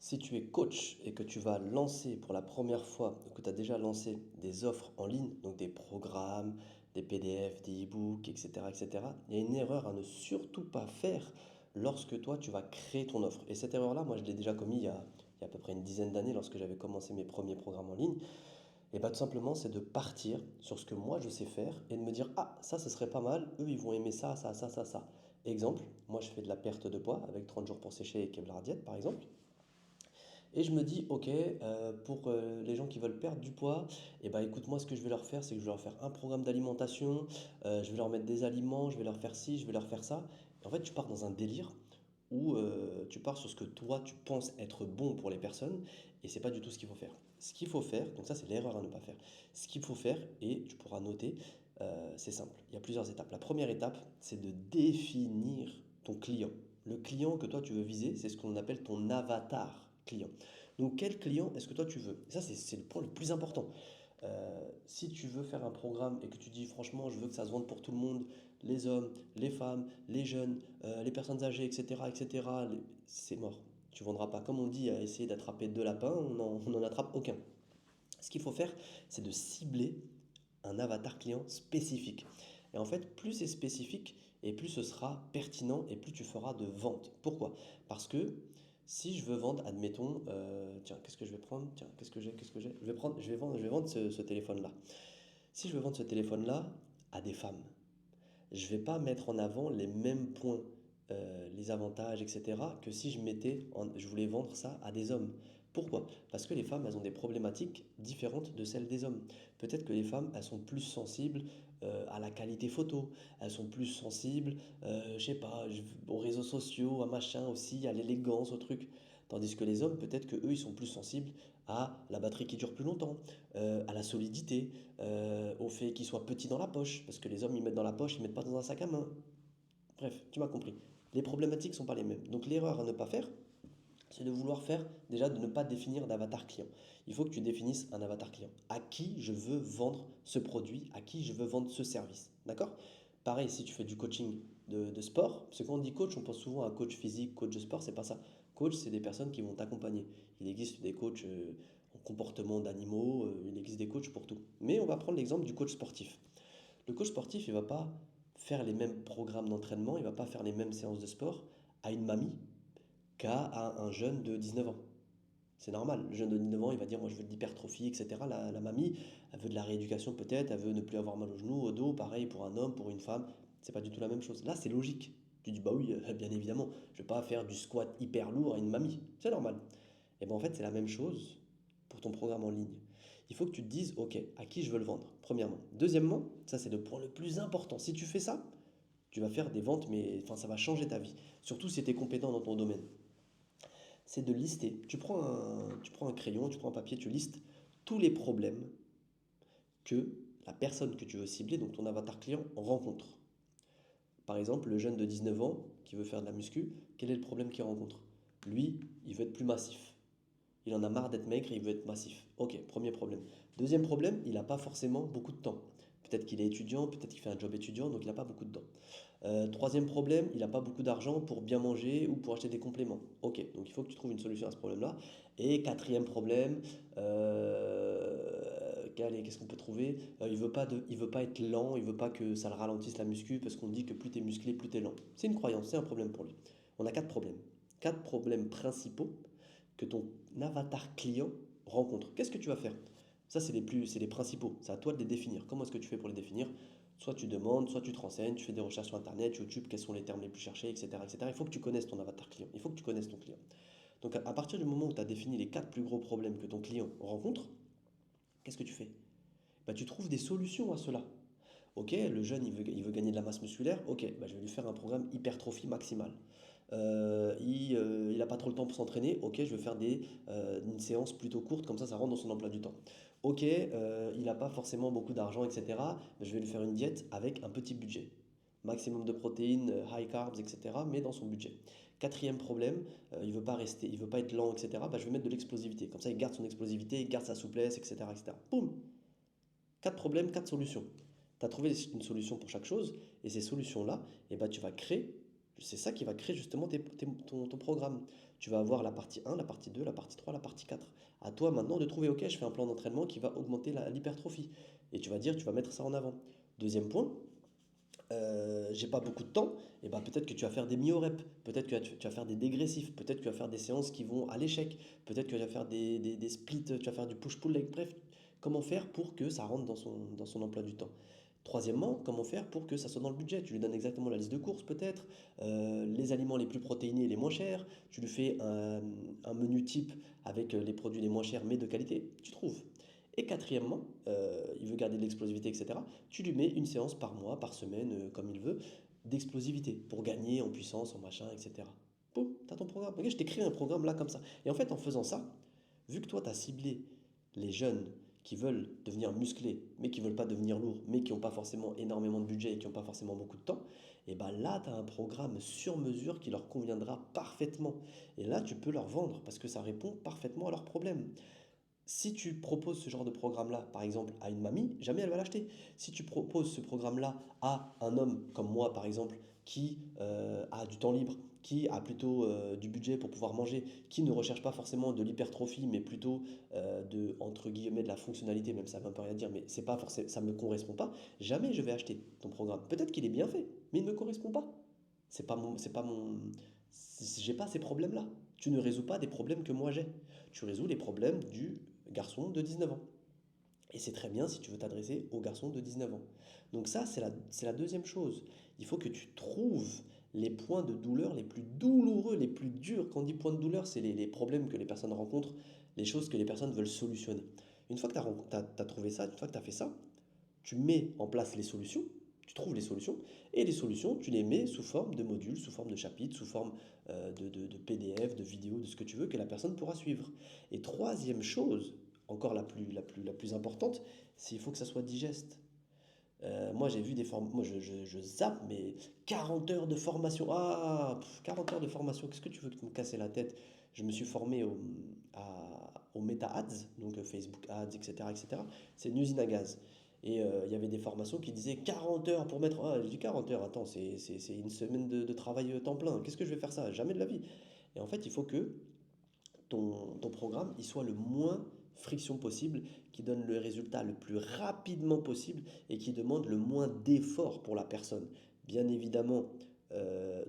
Si tu es coach et que tu vas lancer pour la première fois, que tu as déjà lancé des offres en ligne, donc des programmes, des PDF, des e-books, etc., etc., il y a une erreur à ne surtout pas faire lorsque toi, tu vas créer ton offre. Et cette erreur-là, moi, je l'ai déjà commis il y a à peu près une dizaine d'années lorsque j'avais commencé mes premiers programmes en ligne. Et bien tout simplement, c'est de partir sur ce que moi, je sais faire et de me dire, ah, ça, ce serait pas mal, eux, ils vont aimer ça, ça, ça, ça, ça. Exemple, moi, je fais de la perte de poids avec 30 jours pour sécher et Kevlar Diet, par exemple. Et je me dis, ok, pour les gens qui veulent perdre du poids, et ben écoute, moi ce que je vais leur faire, c'est que je vais leur faire un programme d'alimentation, je vais leur mettre des aliments, je vais leur faire ci, je vais leur faire ça. Et en fait, tu pars dans un délire où tu pars sur ce que toi tu penses être bon pour les personnes, et c'est pas du tout ce qu'il faut faire. Ce qu'il faut faire, donc ça c'est l'erreur à ne pas faire. Ce qu'il faut faire, et tu pourras noter, c'est simple. Il y a plusieurs étapes. La première étape, c'est de définir ton client. Le client que toi tu veux viser, c'est ce qu'on appelle ton avatar client. Donc quel client est-ce que toi tu veux? Et ça c'est le point le plus important. Si tu veux faire un programme et que tu dis franchement je veux que ça se vende pour tout le monde, les hommes, les femmes, les jeunes, les personnes âgées, etc., etc., c'est mort. Tu ne vendras pas. Comme on dit, à essayer d'attraper deux lapins, on n'en attrape aucun. Ce qu'il faut faire, c'est de cibler un avatar client spécifique. Et en fait, plus c'est spécifique, et plus ce sera pertinent, et plus tu feras de ventes. Pourquoi? Parce que si je veux vendre, admettons, tiens, qu'est-ce que je vais prendre? Tiens, qu'est-ce que j'ai? Je vais vendre ce téléphone-là. Si je veux vendre ce téléphone-là à des femmes, je ne vais pas mettre en avant les mêmes points, les avantages, etc., que si je voulais vendre ça à des hommes. Pourquoi? Parce que les femmes, elles ont des problématiques différentes de celles des hommes. Peut-être que les femmes, elles sont plus sensibles à la qualité photo, elles sont plus sensibles, je sais pas, aux réseaux sociaux, à machin aussi, à l'élégance, au truc. Tandis que les hommes, peut-être que eux, ils sont plus sensibles à la batterie qui dure plus longtemps, à la solidité, au fait qu'il soit petit dans la poche, parce que les hommes ils mettent dans la poche, ils mettent pas dans un sac à main. Bref, tu m'as compris. Les problématiques sont pas les mêmes. Donc l'erreur à ne pas faire, c'est de vouloir faire déjà de ne pas définir d'avatar client. Il faut que tu définisses un avatar client. À qui je veux vendre ce produit, à qui je veux vendre ce service. D'accord? Pareil, si tu fais du coaching de sport, parce que quand on dit coach, on pense souvent à coach physique, coach de sport, c'est pas ça. Coach, c'est des personnes qui vont t'accompagner. Il existe des coachs en comportement d'animaux, il existe des coachs pour tout. Mais on va prendre l'exemple du coach sportif. Le coach sportif, il va pas faire les mêmes programmes d'entraînement, il va pas faire les mêmes séances de sport à une mamie qu'à un jeune de 19 ans. C'est normal. Le jeune de 19 ans, il va dire, moi je veux de l'hypertrophie, etc. La mamie, elle veut de la rééducation peut-être, elle veut ne plus avoir mal au genou, au dos, pareil pour un homme, pour une femme. C'est pas du tout la même chose. Là, c'est logique. Tu dis, bah oui, bien évidemment, je vais pas faire du squat hyper lourd à une mamie. C'est normal. Et bien en fait, c'est la même chose pour ton programme en ligne. Il faut que tu te dises, ok, à qui je veux le vendre, premièrement. Deuxièmement, ça c'est le point le plus important. Si tu fais ça, tu vas faire des ventes, mais enfin, ça va changer ta vie. Surtout si tu es compétent dans ton domaine. C'est de lister. Tu prends un crayon, tu prends un papier, tu listes tous les problèmes que la personne que tu veux cibler, donc ton avatar client, rencontre. Par exemple, le jeune de 19 ans qui veut faire de la muscu, quel est le problème qu'il rencontre? Lui, il veut être plus massif. Il en a marre d'être maigre et il veut être massif. Ok, premier problème. Deuxième problème, il n'a pas forcément beaucoup de temps. Peut-être qu'il est étudiant, peut-être qu'il fait un job étudiant, donc il n'a pas beaucoup de temps. Troisième problème, il n'a pas beaucoup d'argent pour bien manger ou pour acheter des compléments. Ok, donc il faut que tu trouves une solution à ce problème-là. Et quatrième problème, allez, qu'est-ce qu'on peut trouver? Il veut pas être lent, il veut pas que ça le ralentisse la muscu parce qu'on dit que plus tu es musclé, plus tu es lent. C'est une croyance, c'est un problème pour lui. On a quatre problèmes. Quatre problèmes principaux que ton avatar client rencontre. Qu'est-ce que tu vas faire? Ça, c'est les principaux. C'est à toi de les définir. Comment est-ce que tu fais pour les définir? Soit tu demandes, soit tu te renseignes, tu fais des recherches sur Internet, YouTube, quels sont les termes les plus cherchés, etc., etc. Il faut que tu connaisses ton avatar client. Il faut que tu connaisses ton client. Donc, à partir du moment où tu as défini les quatre plus gros problèmes que ton client rencontre, qu'est-ce que tu fais? Bah, tu trouves des solutions à cela. Ok, le jeune, il veut gagner de la masse musculaire. Ok, bah, je vais lui faire un programme hypertrophie maximale. Il n'a pas trop le temps pour s'entraîner. Ok, je vais faire une séance plutôt courte, comme ça rentre dans son emploi du temps. Ok, il n'a pas forcément beaucoup d'argent, etc. Bah, je vais lui faire une diète avec un petit budget. Maximum de protéines, high carbs, etc. Mais dans son budget. Quatrième problème, il veut pas être lent, etc. Bah, je vais mettre de l'explosivité. Comme ça, il garde son explosivité, il garde sa souplesse, etc., etc. Boum! Quatre problèmes, quatre solutions. Tu as trouvé une solution pour chaque chose, et ces solutions-là, eh ben, tu vas créer, c'est ça qui va créer justement ton programme. Tu vas avoir la partie 1, la partie 2, la partie 3, la partie 4. À toi maintenant de trouver, ok, je fais un plan d'entraînement qui va augmenter l'hypertrophie. Et tu vas dire, tu vas mettre ça en avant. Deuxième point, j'ai pas beaucoup de temps, et ben peut-être que tu vas faire des mio-reps, peut-être que tu vas faire des dégressifs, peut-être que tu vas faire des séances qui vont à l'échec, peut-être que tu vas faire des splits, tu vas faire du push-pull leg, bref, comment faire pour que ça rentre dans son emploi du temps. Troisièmement, comment faire pour que ça soit dans le budget. Tu lui donnes exactement la liste de courses peut-être, les aliments les plus protéinés et les moins chers, tu lui fais un menu type avec les produits les moins chers mais de qualité, tu trouves. Et quatrièmement, il veut garder de l'explosivité, etc. Tu lui mets une séance par mois, par semaine, comme il veut, d'explosivité pour gagner en puissance, en machin, etc. Boum, tu as ton programme. Regarde, je t'ai créé un programme là comme ça. Et en fait, en faisant ça, vu que toi, tu as ciblé les jeunes qui veulent devenir musclés, mais qui ne veulent pas devenir lourds, mais qui n'ont pas forcément énormément de budget et qui n'ont pas forcément beaucoup de temps, et ben là, tu as un programme sur mesure qui leur conviendra parfaitement. Et là, tu peux leur vendre parce que ça répond parfaitement à leurs problèmes. Si tu proposes ce genre de programme-là, par exemple, à une mamie, jamais elle va l'acheter. Si tu proposes ce programme-là à un homme comme moi, par exemple, qui a du temps libre, qui a plutôt du budget pour pouvoir manger, qui ne recherche pas forcément de l'hypertrophie, mais plutôt de, entre guillemets, de la fonctionnalité, même ça ne veut un peu rien dire, mais c'est pas forcément, ça ne me correspond pas, jamais je vais acheter ton programme. Peut-être qu'il est bien fait, mais il ne me correspond pas. C'est pas mon, j'ai pas ces problèmes-là. Tu ne résous pas des problèmes que moi j'ai. Tu résous les problèmes du garçon de 19 ans. Et c'est très bien si tu veux t'adresser aux garçons de 19 ans. Donc ça, c'est la deuxième chose. Il faut que tu trouves les points de douleur les plus douloureux, les plus durs. Quand on dit points de douleur, c'est les problèmes que les personnes rencontrent, les choses que les personnes veulent solutionner. Une fois que tu as trouvé ça, une fois que tu as fait ça, tu mets en place les solutions, tu trouves les solutions, et les solutions, tu les mets sous forme de modules, sous forme de chapitres, sous forme de PDF, de vidéos, de ce que tu veux, que la personne pourra suivre. Et troisième chose, encore la plus importante, c'est qu'il faut que ça soit digeste. Moi, j'ai vu des formes, moi je zappe, mais 40 heures de formation. 40 heures de formation, qu'est-ce que tu veux que me casser la tête? Je me suis formé au Meta Ads, donc Facebook Ads, etc. etc. C'est une usine à gaz. Et il y avait des formations qui disaient 40 heures pour mettre. Ah, je dis 40 heures, attends, c'est une semaine de travail temps plein. Qu'est-ce que je vais faire ça? Jamais de la vie. Et en fait, il faut que ton programme il soit le moins friction possible, qui donne le résultat le plus rapidement possible et qui demande le moins d'effort pour la personne. Bien évidemment,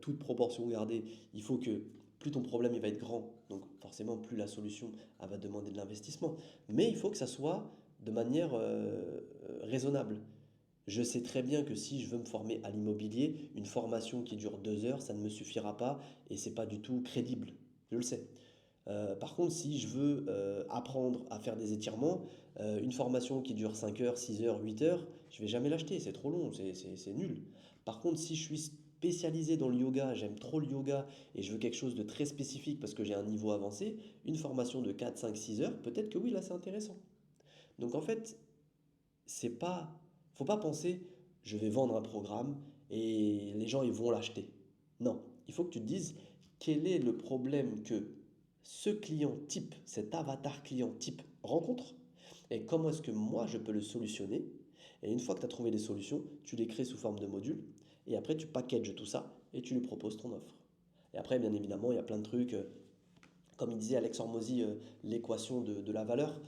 toute proportion gardée, il faut que plus ton problème il va être grand, donc forcément plus la solution elle va demander de l'investissement. Mais il faut que ça soit de manière raisonnable. Je sais très bien que si je veux me former à l'immobilier, une formation qui dure 2 heures, ça ne me suffira pas et c'est pas du tout crédible. Je le sais. Par contre, si je veux apprendre à faire des étirements, une formation qui dure 5 heures, 6 heures, 8 heures, je vais jamais l'acheter, c'est trop long, c'est nul. Par contre, si je suis spécialisé dans le yoga, j'aime trop le yoga et je veux quelque chose de très spécifique parce que j'ai un niveau avancé, une formation de 4, 5, 6 heures, peut-être que oui, là c'est intéressant. Donc en fait, c'est pas, faut pas penser je vais vendre un programme et les gens ils vont l'acheter. Non, il faut que tu te dises quel est le problème que ce client type, cet avatar client type rencontre et comment est-ce que moi je peux le solutionner. Et une fois que tu as trouvé les solutions, tu les crées sous forme de modules et après tu packages tout ça et tu lui proposes ton offre. Et après, bien évidemment, il y a plein de trucs. Comme il disait Alex Hormozy, l'équation de la valeur.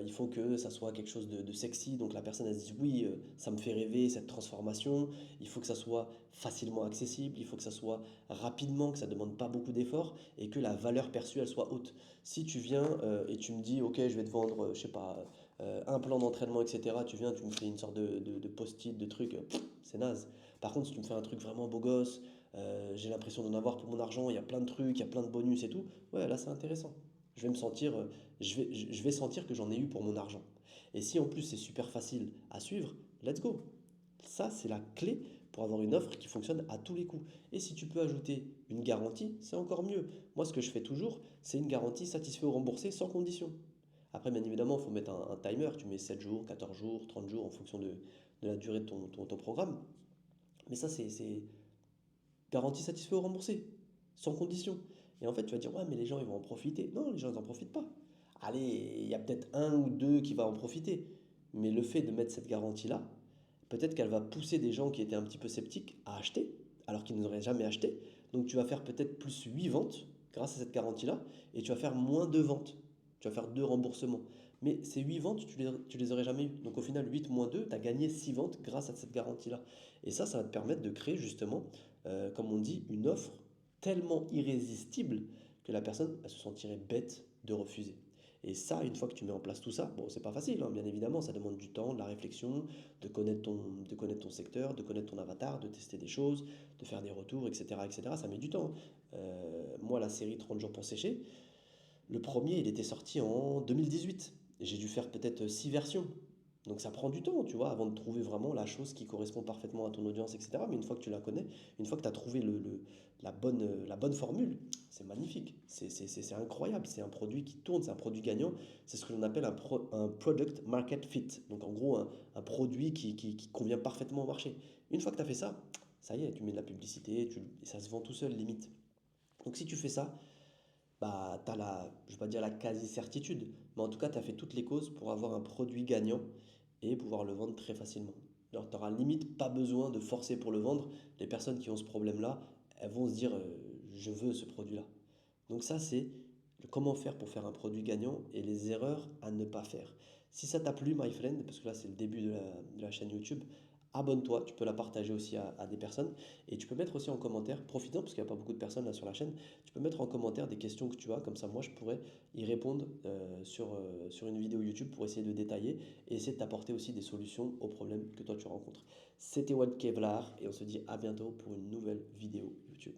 Il faut que ça soit quelque chose de sexy, donc la personne elle se dit oui, ça me fait rêver cette transformation. Il faut que ça soit facilement accessible, il faut que ça soit rapidement, que ça ne demande pas beaucoup d'efforts et que la valeur perçue elle soit haute. Si tu viens et tu me dis ok, je vais te vendre, je sais pas, un plan d'entraînement, etc. Tu viens, tu me fais une sorte de post-it, de truc, c'est naze. Par contre, si tu me fais un truc vraiment beau gosse, j'ai l'impression d'en avoir pour mon argent, il y a plein de trucs, il y a plein de bonus et tout. Ouais, là c'est intéressant. Je vais me sentir, je vais sentir que j'en ai eu pour mon argent. Et si en plus c'est super facile à suivre, let's go. Ça c'est la clé pour avoir une offre qui fonctionne à tous les coups. Et si tu peux ajouter une garantie, c'est encore mieux. Moi ce que je fais toujours, c'est une garantie satisfait ou remboursé sans condition. Après bien évidemment, il faut mettre un timer, tu mets 7 jours, 14 jours, 30 jours en fonction de la durée de ton programme. Mais ça c'est garantie satisfait ou remboursé, sans condition. Et en fait, tu vas dire, ouais, mais les gens, ils vont en profiter. Non, les gens, ils n'en profitent pas. Allez, il y a peut-être un ou deux qui va en profiter. Mais le fait de mettre cette garantie-là, peut-être qu'elle va pousser des gens qui étaient un petit peu sceptiques à acheter, alors qu'ils n'auraient jamais acheté. Donc tu vas faire peut-être plus 8 ventes grâce à cette garantie-là et tu vas faire moins de ventes. Tu vas faire 2 remboursements. Mais ces 8 ventes, tu les aurais jamais eues. Donc au final, 8 moins 2, tu as gagné 6 ventes grâce à cette garantie-là. Et ça va te permettre de créer justement, comme on dit, une offre tellement irrésistible que la personne elle se sentirait bête de refuser. Et ça, une fois que tu mets en place tout ça, bon, c'est pas facile, hein, bien évidemment, ça demande du temps, de la réflexion, de connaître ton secteur, de connaître ton avatar, de tester des choses, de faire des retours, etc., etc. Ça met du temps. Moi, la série 30 jours pour sécher, le premier, il était sorti en 2018. J'ai dû faire peut-être 6 versions. Donc ça prend du temps, tu vois, avant de trouver vraiment la chose qui correspond parfaitement à ton audience, etc. Mais une fois que tu la connais, une fois que tu as trouvé la bonne formule, c'est magnifique, c'est incroyable, c'est un produit qui tourne, c'est un produit gagnant, c'est ce que l'on appelle un product market fit. Donc en gros, un produit qui convient parfaitement au marché. Une fois que tu as fait ça, ça y est, tu mets de la publicité, et ça se vend tout seul, limite. Donc si tu fais ça, bah, tu as je vais pas dire la quasi-certitude, mais en tout cas, tu as fait toutes les causes pour avoir un produit gagnant et pouvoir le vendre très facilement. Alors, tu n'auras limite pas besoin de forcer pour le vendre. Les personnes qui ont ce problème-là, elles vont se dire je veux ce produit-là. Donc, ça, c'est comment faire pour faire un produit gagnant et les erreurs à ne pas faire. Si ça t'a plu, my friend, parce que là, c'est le début de la chaîne YouTube, abonne-toi, tu peux la partager aussi à des personnes et tu peux mettre aussi en commentaire, profitant parce qu'il n'y a pas beaucoup de personnes là sur la chaîne, tu peux mettre en commentaire des questions que tu as, comme ça moi je pourrais y répondre sur une vidéo YouTube pour essayer de détailler et essayer de t'apporter aussi des solutions aux problèmes que toi tu rencontres. C'était One Kevlar et on se dit à bientôt pour une nouvelle vidéo YouTube.